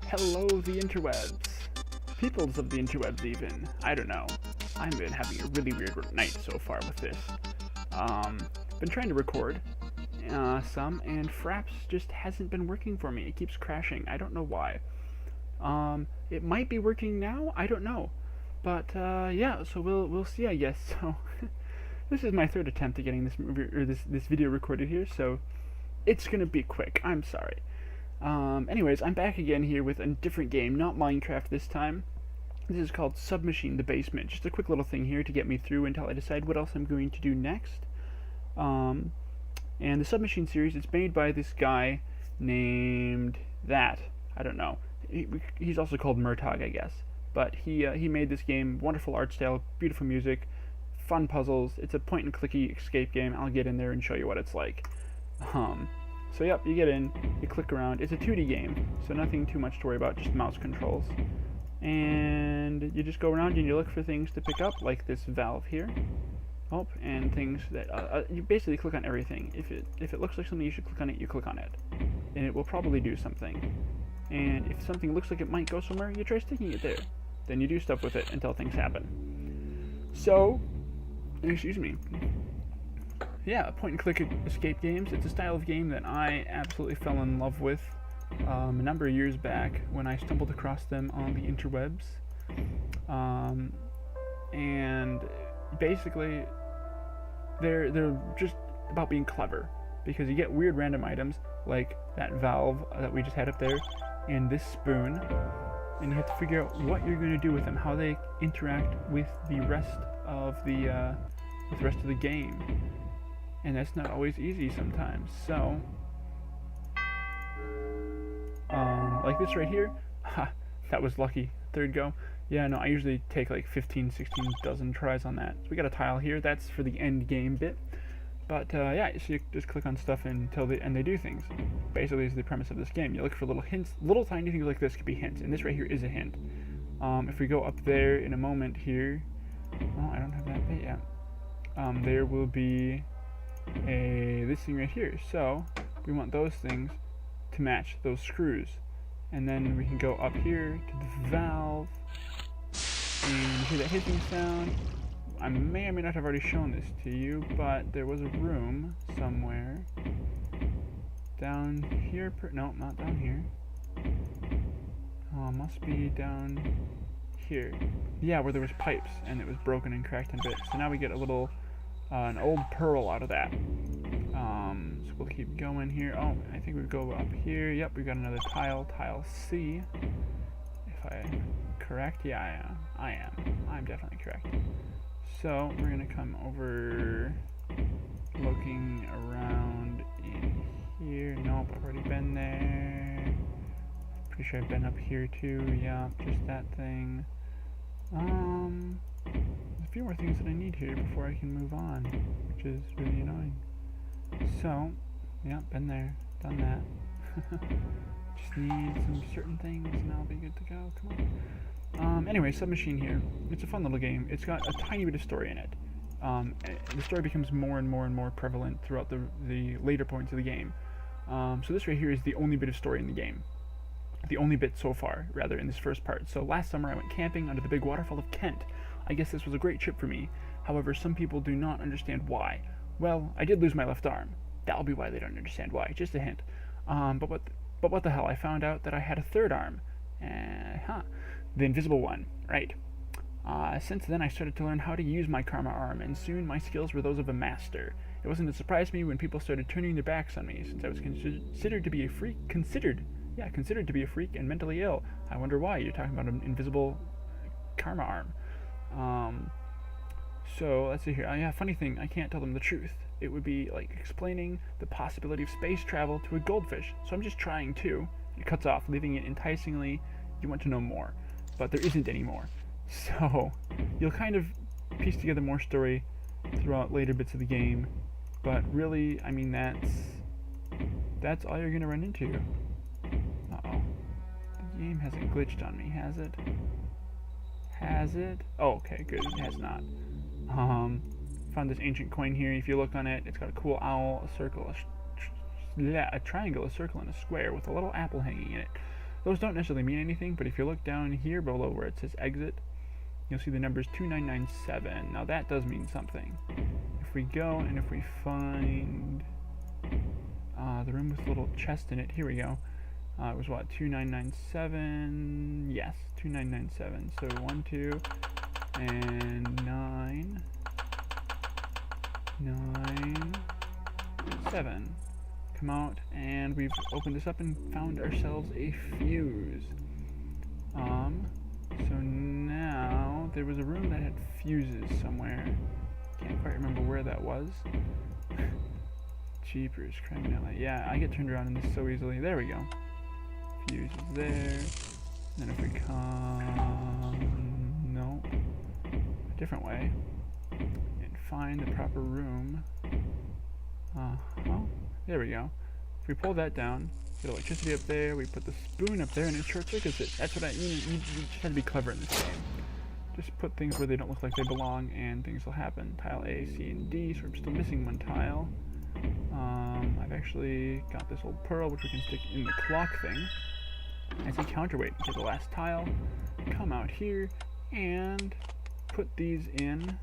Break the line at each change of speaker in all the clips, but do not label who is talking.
Hello, the interwebs. Peoples of the interwebs, even. I don't know. I've been having a really weird night so far with this. Been trying to record some, and Fraps just hasn't been working for me. It keeps crashing. I don't know why. It might be working now. I don't know. But yeah, so we'll see, I guess. So this is my third attempt at getting this movie or this video recorded here, so it's gonna be quick. I'm sorry. Anyways, I'm back again here with a different game, not Minecraft this time. This is called Submachine, the Basement. Just a quick little thing here to get me through until I decide what else I'm going to do next. And the Submachine series, it's made by this guy named that. I don't know. He's also called Murtog, I guess. But he made this game, wonderful art style, beautiful music, fun puzzles. It's a point-and-clicky escape game. I'll get in there and show you what it's like. So yep, you get in, you click around. It's a 2D game, so nothing too much to worry about, just mouse controls. And you just go around and you look for things to pick up, like this valve here. Oh, and things that you basically click on everything. If it looks like something you should click on it, you click on it, and it will probably do something. And if something looks like it might go somewhere, you try sticking it there. Then you do stuff with it until things happen. So, excuse me. Yeah, point-and-click escape games. It's a style of game that I absolutely fell in love with a number of years back when I stumbled across them on the interwebs. And basically, they're just about being clever, because you get weird random items like that valve that we just had up there and this spoon, and you have to figure out what you're going to do with them, how they interact with the rest of the game. And that's not always easy sometimes. So, like this right here, that was lucky. Third go. Yeah, no, I usually take like 15, 16 dozen tries on that. So we got a tile here. That's for the end game bit. But yeah, so you just click on stuff until they do things. Basically, is the premise of this game. You look for little hints. Little tiny things like this could be hints, and this right here is a hint. If we go up there in a moment here, oh, I don't have that bit yet. There will be this thing right here. So we want those things to match those screws, and then we can go up here to the valve and hear that hissing sound. I may or may not have already shown this to you, but there was a room somewhere down here. No, not down here. Oh, must be down here. Yeah, where there was pipes and it was broken and cracked in bits. So now we get a little an old pearl out of that. So we'll keep going here. Oh, I think we go up here. Yep, we got another tile, tile C. If I'm correct, yeah, I am. I'm definitely correct. So we're gonna come over, looking around in here. Nope, I've already been there. Pretty sure I've been up here too. Yeah, just that thing. There's a few more things that I need here before I can move on, which is really annoying. So, yeah, been there, done that. Just need some certain things and I'll be good to go. Come on. Anyway, Submachine here. It's a fun little game. It's got a tiny bit of story in it. The story becomes more and more and more prevalent throughout the later points of the game. So this right here is the only bit of story in the game. The only bit so far, rather, in this first part. So last summer I went camping under the big waterfall of Kent. I guess this was a great trip for me. However, some people do not understand why. Well, I did lose my left arm. That'll be why they don't understand why. Just a hint. But what the hell? I found out that I had a third arm. The invisible one. Right. Since then, I started to learn how to use my karma arm, and soon my skills were those of a master. It wasn't a surprise to me when people started turning their backs on me, since I was considered to be a freak. Considered to be a freak and mentally ill. I wonder why. You're talking about an invisible karma arm. So let's see here. Yeah, funny thing, I can't tell them the truth. It would be like explaining the possibility of space travel to a goldfish. So I'm just trying to. It cuts off, leaving it enticingly. You want to know more, but there isn't any more. So you'll kind of piece together more story throughout later bits of the game, but really, I mean, that's all you're gonna run into. Uh-oh. The game hasn't glitched on me, has it? Has it? Oh, okay, good. It has not. Found this ancient coin here. If you look on it, it's got a cool owl, a circle, a a triangle, a circle, and a square with a little apple hanging in it. Those don't necessarily mean anything, but if you look down here below where it says exit, you'll see the numbers 2997. Now that does mean something. If we go and if we find the room with a little chest in it, here we go. It was what, 2997? Yes, 2997. So 1, 2, and 9, 9, 7. Come out, and we've opened this up and found ourselves a fuse. So now there was a room that had fuses somewhere. Can't quite remember where that was. Jeepers, criminal. Yeah, I get turned around in this so easily. There we go. Fuse is there. Then if we come, no, a different way, and find the proper room. There we go. If we pull that down, get electricity up there, we put the spoon up there, and it short circuits it. That's what I mean. You just have to be clever in this game. Just put things where they don't look like they belong, and things will happen. Tile A, C, and D, so I'm still missing one tile. I've actually got this old pearl, which we can stick in the clock thing as a counterweight to the last tile. Come out here, and put these in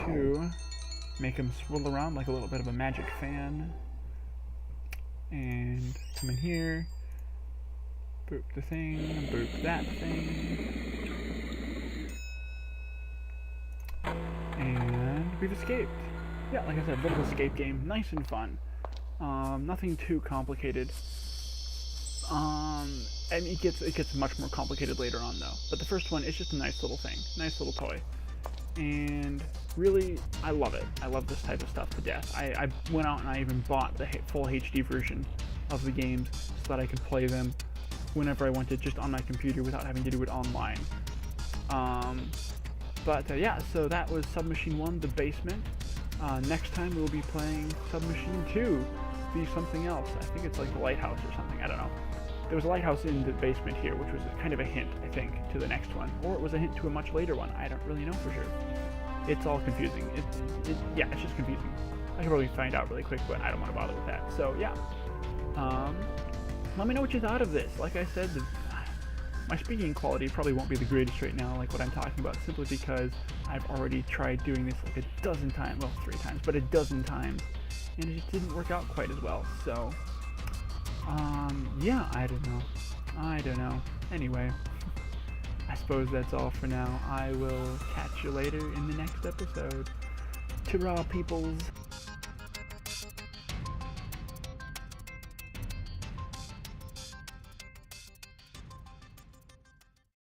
to make them swirl around like a little bit of a magic fan. And come in here, boop the thing, boop that thing. And we've escaped. Yeah, like I said, a little escape game, nice and fun. Nothing too complicated. And it gets much more complicated later on though. But the first one is just a nice little thing, nice little toy. And really, I love it. I love this type of stuff to death. I went out and I even bought the full HD version of the games so that I could play them whenever I wanted, just on my computer without having to do it online. Yeah, so that was Submachine 1, The Basement. Next time we'll be playing Submachine 2, Be Something Else. I think it's like the lighthouse or something, I don't know. There was a lighthouse in the basement here, which was kind of a hint, I think, to the next one. Or it was a hint to a much later one. I don't really know for sure. It's all confusing. Yeah, it's just confusing. I could probably find out really quick, but I don't want to bother with that. So, yeah. Let me know what you thought of this. Like I said, my speaking quality probably won't be the greatest right now, like what I'm talking about, simply because I've already tried doing this like a dozen times. Well, 3 times, but a dozen times. And it just didn't work out quite as well. So, yeah, I don't know. Anyway, I suppose that's all for now. I will catch you later in the next episode. Ta-ra, peoples.